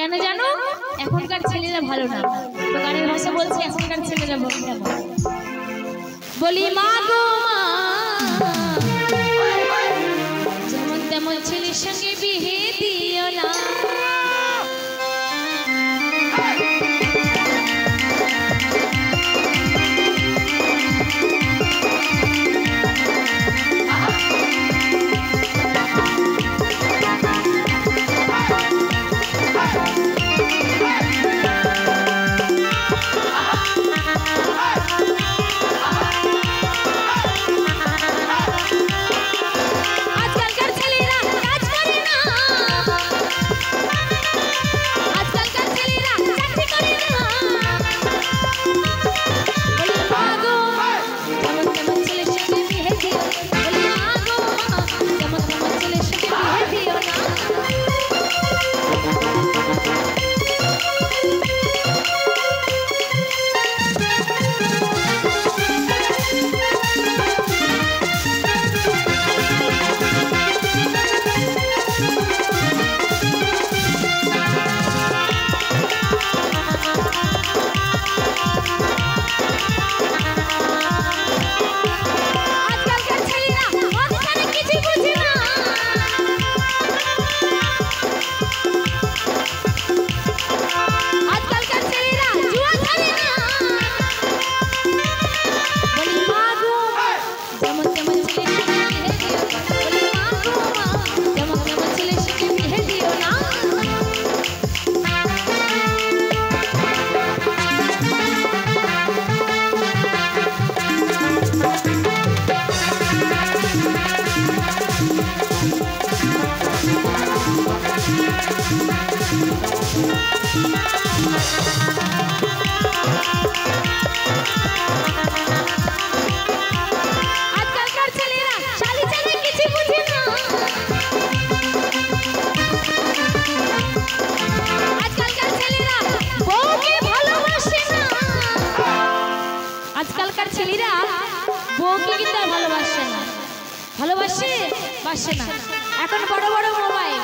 কেন জানো? এখনকার ছেলেরা ভালো না। তো গানের ভাষা বলছে এখনকার ছেলেরা কেমন। বলি মা গো মা, যেমন তেমন ছেলের সঙ্গে বিয়ে দিও না। আজকালকার ছেলেরা বউকে কিন্তু আর ভালোবাসে না। ভালোবাসে না। এখন বড় বড় মোবাইল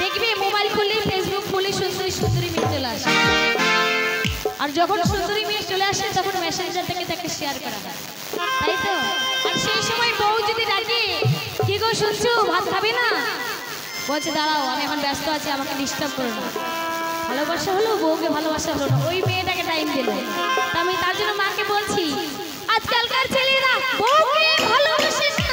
দেখবি, মোবাইল খুললে ফেসবুক খুলে সুন্দরী সুন্দরী মেয়ে চলে আসে। আর যখন সুন্দরী মেয়ে চলে আসে তখন মেসেঞ্জার থেকে তাকে শেয়ার করা হয়, তাই তো? আর সেই সময় বউ যদি ডাকে, কি গো শুনছো ভাত খাবে না, বলছে দাঁড়াও আমি এখন ব্যস্ত আছি, আমাকে ডিস্টার্ব করো না। ভালোবাসা হলো, বউকে ভালোবাসা হলো না, ওই মেয়েটাকে টাইম দিল। আমি তার জন্য মাকে বলছি আজকালকার ছেলেরা বউকে ভালোবাসে না।